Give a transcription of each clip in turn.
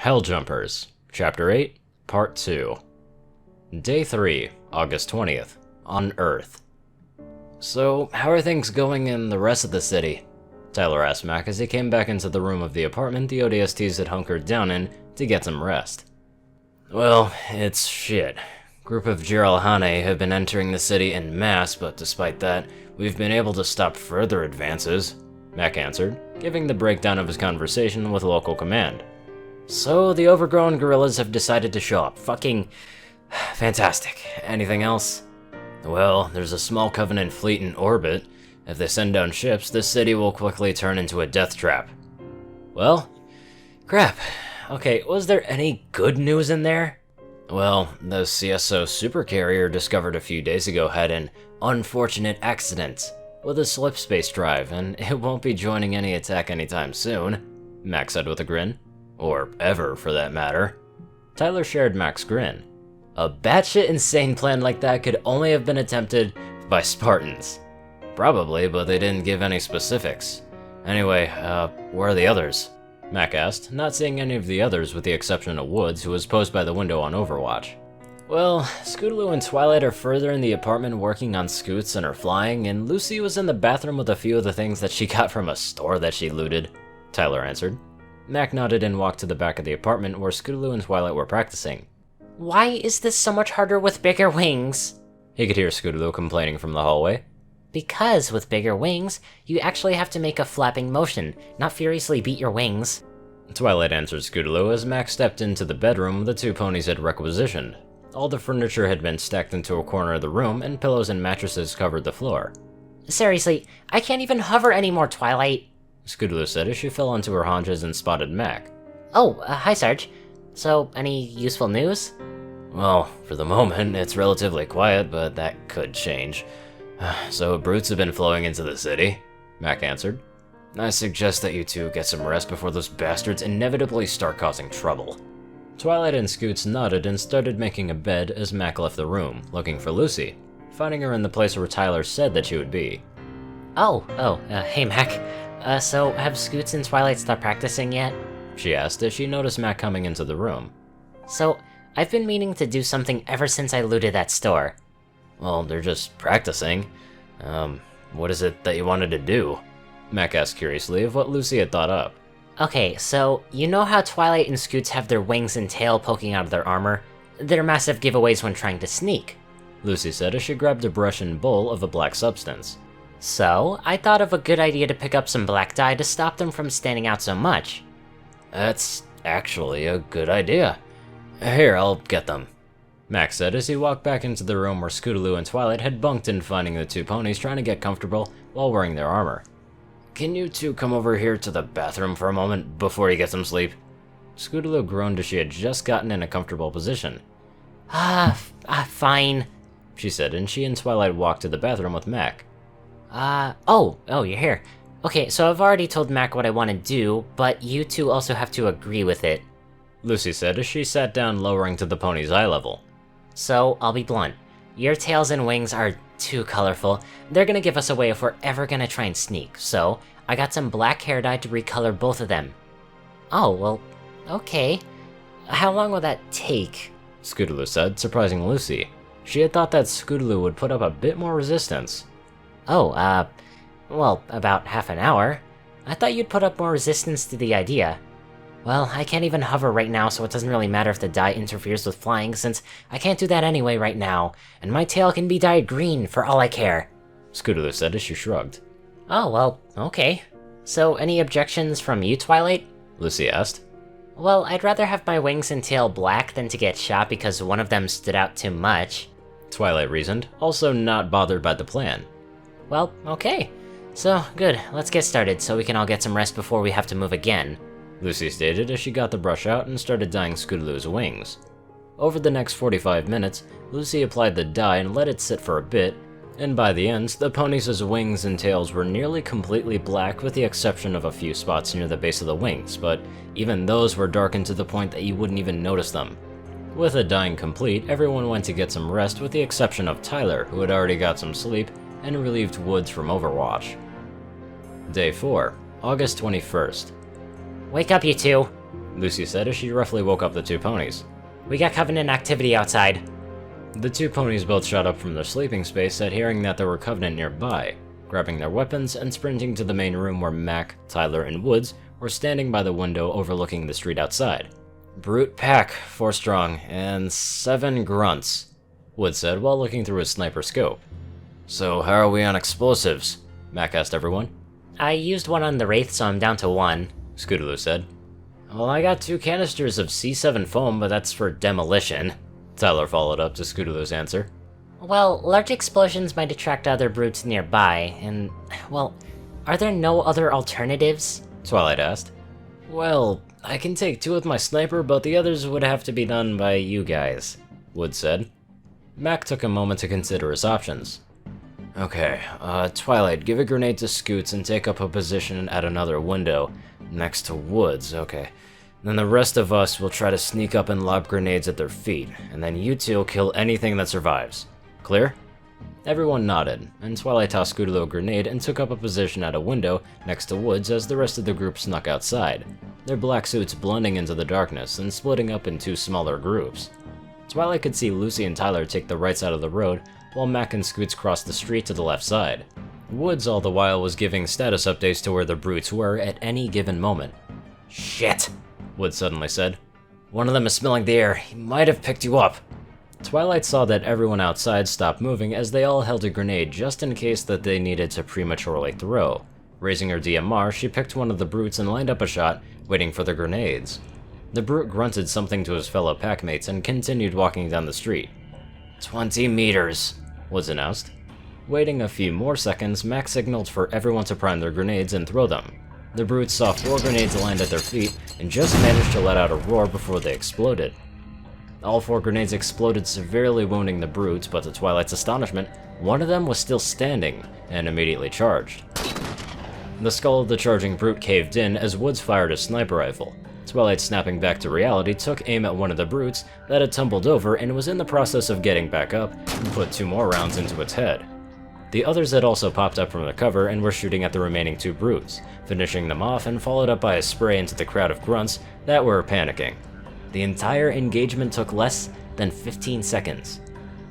Helljumpers, Chapter 8, Part 2. Day 3, August 20th, on Earth. So, how are things going in the rest of the city? Tyler asked Mac as he came back into the room of the apartment the ODSTs had hunkered down in to get some rest. Well, it's shit. Group of Jiralhane have been entering the city en masse, but despite that, we've been able to stop further advances, Mac answered, giving the breakdown of his conversation with local command. So the overgrown gorillas have decided to show up. Fucking fantastic. Anything else? Well, there's a small Covenant fleet in orbit. If they send down ships, this city will quickly turn into a death trap. Well, crap. Okay, was there any good news in there? Well, the CSO supercarrier discovered a few days ago had an unfortunate accident with a slip space drive, and it won't be joining any attack anytime soon, Mac said with a grin. Or ever, for that matter. Tyler shared Mac's grin. A batshit insane plan like that could only have been attempted by Spartans. Probably, but they didn't give any specifics. Anyway, where are the others? Mac asked, not seeing any of the others with the exception of Woods, who was posed by the window on Overwatch. Well, Scootaloo and Twilight are further in the apartment working on scoots and are flying, and Lucy was in the bathroom with a few of the things that she got from a store that she looted, Tyler answered. Mac nodded and walked to the back of the apartment where Scootaloo and Twilight were practicing. Why is this so much harder with bigger wings? He could hear Scootaloo complaining from the hallway. Because with bigger wings, you actually have to make a flapping motion, not furiously beat your wings. Twilight answered Scootaloo as Mac stepped into the bedroom the two ponies had requisitioned. All the furniture had been stacked into a corner of the room, and pillows and mattresses covered the floor. Seriously, I can't even hover anymore, Twilight. Scootaloo said as she fell onto her haunches and spotted Mac. Oh, hi Sarge. So, any useful news? Well, for the moment, it's relatively quiet, but that could change. So, brutes have been flowing into the city, Mac answered. I suggest that you two get some rest before those bastards inevitably start causing trouble. Twilight and Scoots nodded and started making a bed as Mac left the room, looking for Lucy, finding her in the place where Tyler said that she would be. Hey Mac. So have Scoots and Twilight stopped practicing yet? She asked as she noticed Mac coming into the room. So, I've been meaning to do something ever since I looted that store. Well, they're just practicing. What is it that you wanted to do? Mac asked curiously of what Lucy had thought up. Okay, so, you know how Twilight and Scoots have their wings and tail poking out of their armor? They're massive giveaways when trying to sneak, Lucy said as she grabbed a brush and bowl of a black substance. So, I thought of a good idea to pick up some black dye to stop them from standing out so much. That's actually a good idea. Here, I'll get them, Mac said as he walked back into the room where Scootaloo and Twilight had bunked in, finding the two ponies trying to get comfortable while wearing their armor. Can you two come over here to the bathroom for a moment before you get some sleep? Scootaloo groaned as she had just gotten in a comfortable position. Fine, she said, and she and Twilight walked to the bathroom with Mac. You're here. Okay, so I've already told Mac what I want to do, but you two also have to agree with it, Lucy said as she sat down, lowering to the pony's eye level. So, I'll be blunt. Your tails and wings are too colorful. They're gonna give us away if we're ever gonna try and sneak, so I got some black hair dye to recolor both of them. Oh, well, okay. How long will that take? Scootaloo said, surprising Lucy. She had thought that Scootaloo would put up a bit more resistance. Well, about half an hour. I thought you'd put up more resistance to the idea. Well, I can't even hover right now, so it doesn't really matter if the dye interferes with flying, since I can't do that anyway right now, and my tail can be dyed green for all I care, Scootaloo said as she shrugged. Oh, well, okay. So, any objections from you, Twilight? Lucy asked. Well, I'd rather have my wings and tail black than to get shot because one of them stood out too much, Twilight reasoned, also not bothered by the plan. Well, okay. So, good, let's get started so we can all get some rest before we have to move again, Lucy stated as she got the brush out and started dyeing Scootaloo's wings. Over the next 45 minutes, Lucy applied the dye and let it sit for a bit, and by the end, the ponies' wings and tails were nearly completely black with the exception of a few spots near the base of the wings, but even those were darkened to the point that you wouldn't even notice them. With the dyeing complete, everyone went to get some rest with the exception of Tyler, who had already got some sleep, and relieved Woods from Overwatch. Day 4, August 21st. Wake up, you two. Lucy said as she roughly woke up the two ponies. We got Covenant activity outside. The two ponies both shot up from their sleeping space at hearing that there were Covenant nearby, grabbing their weapons and sprinting to the main room where Mac, Tyler, and Woods were standing by the window overlooking the street outside. Brute pack, 4 strong, and 7 grunts, Woods said while looking through his sniper scope. So how are we on explosives? Mac asked everyone. I used one on the Wraith, so I'm down to 1, Scootaloo said. Well, I got 2 canisters of C7 foam, but that's for demolition, Tyler followed up to Scootaloo's answer. Well, large explosions might attract other brutes nearby, and, well, are there no other alternatives? Twilight asked. Well, I can take 2 with my sniper, but the others would have to be done by you guys, Woods said. Mac took a moment to consider his options. Okay, Twilight, give a grenade to Scoots and take up a position at another window, next to Woods, okay. Then the rest of us will try to sneak up and lob grenades at their feet, and then you two will kill anything that survives. Clear? Everyone nodded, and Twilight tossed Scootaloo a grenade and took up a position at a window next to Woods as the rest of the group snuck outside, their black suits blending into the darkness and splitting up in 2 smaller groups. Twilight could see Lucy and Tyler take the right side of the road, while Mac and Scoots crossed the street to the left side. Woods all the while was giving status updates to where the brutes were at any given moment. Shit, Woods suddenly said. One of them is smelling the air. He might have picked you up. Twilight saw that everyone outside stopped moving as they all held a grenade just in case that they needed to prematurely throw. Raising her DMR, she picked one of the brutes and lined up a shot, waiting for the grenades. The brute grunted something to his fellow packmates and continued walking down the street. 20 meters, Woods announced. Waiting a few more seconds, Mac signaled for everyone to prime their grenades and throw them. The brutes saw 4 grenades land at their feet and just managed to let out a roar before they exploded. All 4 grenades exploded, severely wounding the brutes, but to Twilight's astonishment, one of them was still standing and immediately charged. The skull of the charging brute caved in as Woods fired a sniper rifle. Twilight, snapping back to reality, took aim at one of the brutes that had tumbled over and was in the process of getting back up and put 2 more rounds into its head. The others had also popped up from the cover and were shooting at the remaining 2 brutes, finishing them off and followed up by a spray into the crowd of grunts that were panicking. The entire engagement took less than 15 seconds.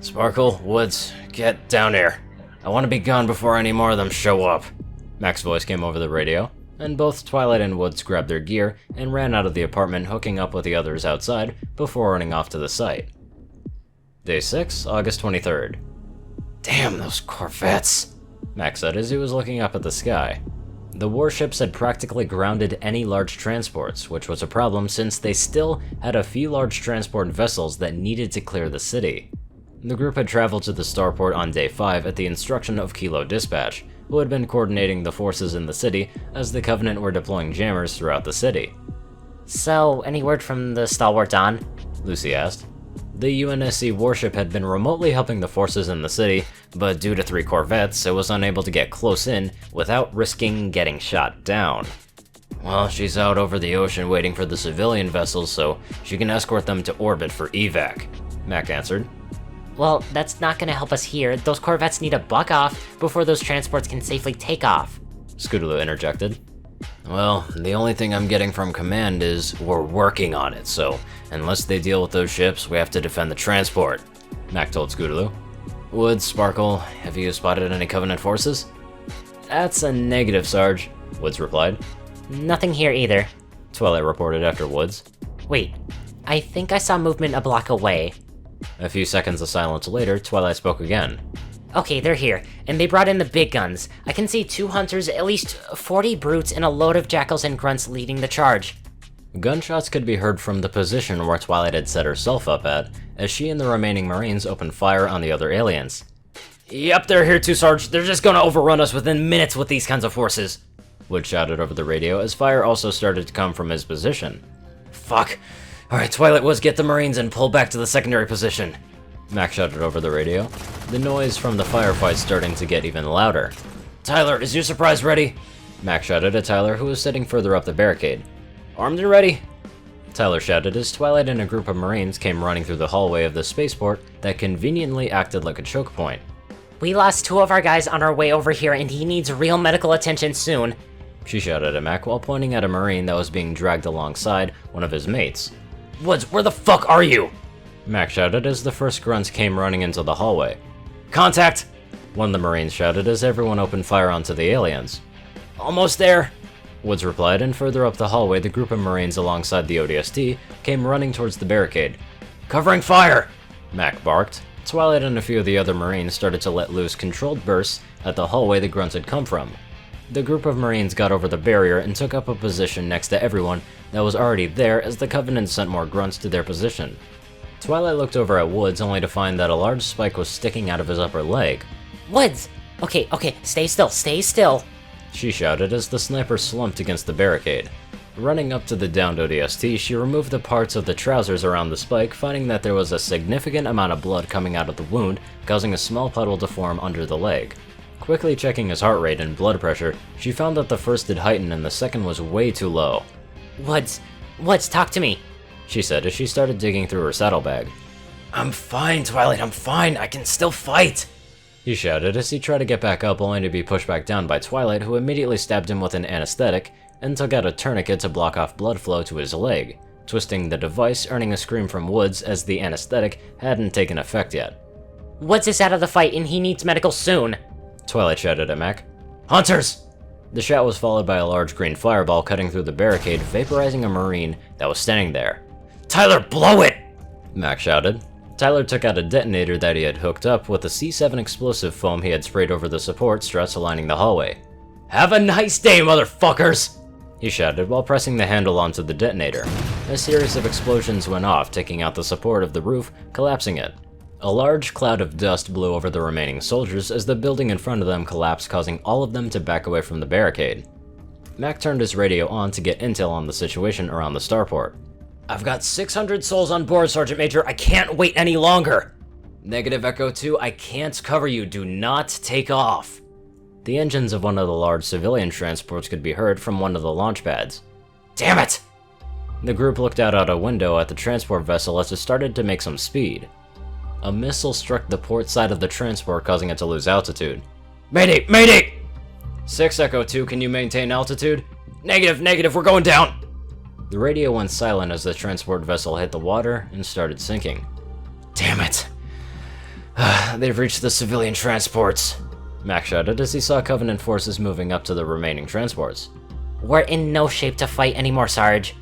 Sparkle, Woods, get down here. I want to be gone before any more of them show up. Mac's voice came over the radio, and both Twilight and Woods grabbed their gear and ran out of the apartment, hooking up with the others outside before running off to the site. Day 6, August 23rd. Damn those Corvettes, Mac said as he was looking up at the sky. The warships had practically grounded any large transports, which was a problem since they still had a few large transport vessels that needed to clear the city. The group had traveled to the Starport on day 5 at the instruction of Kilo Dispatch, who had been coordinating the forces in the city as the Covenant were deploying jammers throughout the city. So, any word from the Stalwart Don? Lucy asked. The UNSC warship had been remotely helping the forces in the city, but due to 3 corvettes, it was unable to get close in without risking getting shot down. Well, she's out over the ocean waiting for the civilian vessels so she can escort them to orbit for evac, Mac answered. Well, that's not gonna help us here. Those corvettes need to buck off before those transports can safely take off, Scootaloo interjected. Well, the only thing I'm getting from command is we're working on it, so unless they deal with those ships, we have to defend the transport, Mac told Scootaloo. Woods, Sparkle, have you spotted any Covenant forces? That's a negative, Sarge, Woods replied. Nothing here either, Twilight reported after Woods. Wait, I think I saw movement a block away. A few seconds of silence later, Twilight spoke again. Okay, they're here, and they brought in the big guns. I can see 2 hunters, at least 40 brutes, and a load of jackals and grunts leading the charge. Gunshots could be heard from the position where Twilight had set herself up at, as she and the remaining Marines opened fire on the other aliens. Yep, they're here too, Sarge. They're just gonna overrun us within minutes with these kinds of forces, Wood shouted over the radio as fire also started to come from his position. Fuck. Alright, Twilight, Woods, get the Marines and pull back to the secondary position, Mac shouted over the radio, the noise from the firefight starting to get even louder. Tyler, is your surprise ready? Mac shouted at Tyler, who was sitting further up the barricade. Armed and ready? Tyler shouted as Twilight and a group of Marines came running through the hallway of the spaceport that conveniently acted like a choke point. We lost 2 of our guys on our way over here and he needs real medical attention soon. she shouted at Mac while pointing at a Marine that was being dragged alongside one of his mates. Woods, where the fuck are you? Mac shouted as the first grunts came running into the hallway. Contact! One of the Marines shouted as everyone opened fire onto the aliens. Almost there. Woods replied, and further up the hallway, the group of Marines alongside the ODST came running towards the barricade. Covering fire! Mac barked. Twilight and a few of the other Marines started to let loose controlled bursts at the hallway the grunts had come from. The group of Marines got over the barrier and took up a position next to everyone that was already there as the Covenant sent more grunts to their position. Twilight looked over at Woods only to find that a large spike was sticking out of his upper leg. Woods! Okay, stay still, stay still. She shouted as the sniper slumped against the barricade. Running up to the downed ODST, she removed the parts of the trousers around the spike, finding that there was a significant amount of blood coming out of the wound, causing a small puddle to form under the leg. Quickly checking his heart rate and blood pressure, she found that the first did heighten and the second was way too low. Woods, talk to me, she said as she started digging through her saddlebag. I'm fine, Twilight, I'm fine, I can still fight, he shouted as he tried to get back up only to be pushed back down by Twilight, who immediately stabbed him with an anesthetic and took out a tourniquet to block off blood flow to his leg, twisting the device, earning a scream from Woods as the anesthetic hadn't taken effect yet. Woods is out of the fight and he needs medical soon, Twilight shouted at Mac. Hunters! The shout was followed by a large green fireball cutting through the barricade, vaporizing a Marine that was standing there. Tyler, blow it! Mac shouted. Tyler took out a detonator that he had hooked up with the C7 explosive foam he had sprayed over the support struts lining the hallway. Have a nice day, motherfuckers! He shouted while pressing the handle onto the detonator. A series of explosions went off, taking out the support of the roof, collapsing it. A large cloud of dust blew over the remaining soldiers as the building in front of them collapsed, causing all of them to back away from the barricade. Mac turned his radio on to get intel on the situation around the starport. I've got 600 souls on board, Sergeant Major. I can't wait any longer. Negative Echo 2, I can't cover you. Do not take off. The engines of one of the large civilian transports could be heard from one of the launch pads. Damn it! The group looked out a window at the transport vessel as it started to make some speed. A missile struck the port side of the transport, causing it to lose altitude. Mayday! Mayday! 6 Echo 2, can you maintain altitude? Negative, we're going down! The radio went silent as the transport vessel hit the water and started sinking. Damn it! They've reached the civilian transports, Mac shouted as he saw Covenant forces moving up to the remaining transports. We're in no shape to fight anymore, Sarge,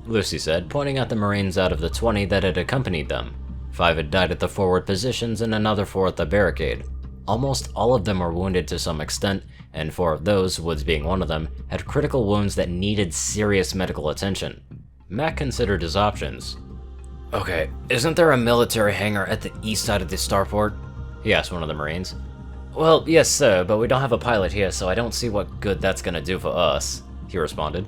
Lucy said, pointing at the Marines out of the 20 that had accompanied them. 5 had died at the forward positions and another 4 at the barricade. Almost all of them were wounded to some extent, and 4 of those, Woods being one of them, had critical wounds that needed serious medical attention. Mac considered his options. Okay, isn't there a military hangar at the east side of the starport? He asked one of the Marines. Well, yes sir, but we don't have a pilot here, so I don't see what good that's gonna do for us, he responded.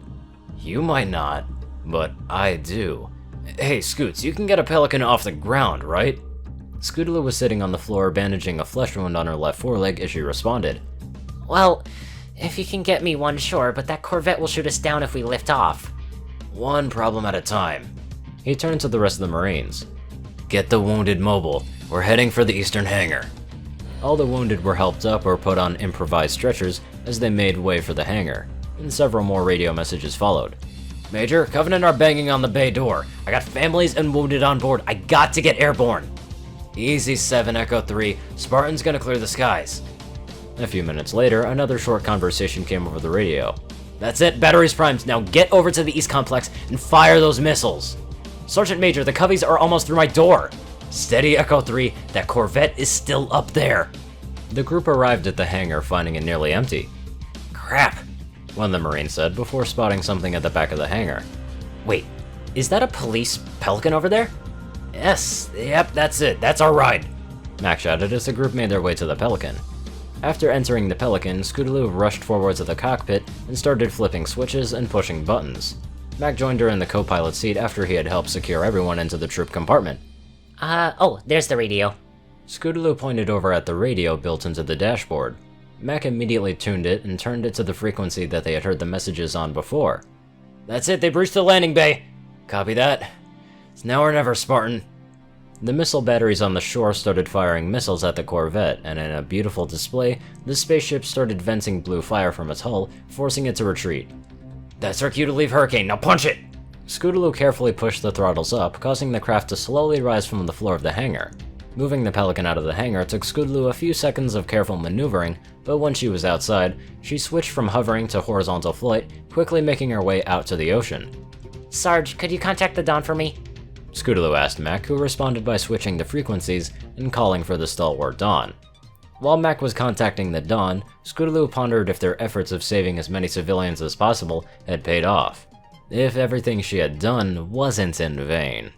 You might not, but I do. Hey, Scoots, you can get a Pelican off the ground, right? Scootaloo was sitting on the floor bandaging a flesh wound on her left foreleg as she responded. Well, if you can get me one, sure, but that Corvette will shoot us down if we lift off. One problem at a time. He turned to the rest of the Marines. Get the wounded mobile. We're heading for the eastern hangar. All the wounded were helped up or put on improvised stretchers as they made way for the hangar, and several more radio messages followed. Major, Covenant are banging on the bay door. I got families and wounded on board. I got to get airborne. Easy 7 Echo 3. Spartan's gonna clear the skies. A few minutes later, another short conversation came over the radio. That's it, batteries primed. Now get over to the east complex and fire those missiles. Sergeant Major, the Coveys are almost through my door. Steady, Echo 3. That Corvette is still up there. The group arrived at the hangar, finding it nearly empty. Crap, one of the Marines said before spotting something at the back of the hangar. Wait, is that a police Pelican over there? Yes, yep, that's it. That's our ride, Mac shouted as the group made their way to the Pelican. After entering the Pelican, Scootaloo rushed forward to the cockpit and started flipping switches and pushing buttons. Mac joined her in the co-pilot seat after he had helped secure everyone into the troop compartment. Oh, there's the radio. Scootaloo pointed over at the radio built into the dashboard. Mac immediately tuned it and turned it to the frequency that they had heard the messages on before. That's it, they breached the landing bay. Copy that. It's now or never, Spartan. The missile batteries on the shore started firing missiles at the Corvette, and in a beautiful display, the spaceship started venting blue fire from its hull, forcing it to retreat. That's our cue to leave Hurricane, now punch it! Scootaloo carefully pushed the throttles up, causing the craft to slowly rise from the floor of the hangar. Moving the Pelican out of the hangar took Scootaloo a few seconds of careful maneuvering, but once she was outside, she switched from hovering to horizontal flight, quickly making her way out to the ocean. Sarge, could you contact the Dawn for me? Scootaloo asked Mac, who responded by switching the frequencies and calling for the stalwart Dawn. While Mac was contacting the Dawn, Scootaloo pondered if their efforts of saving as many civilians as possible had paid off. If everything she had done wasn't in vain.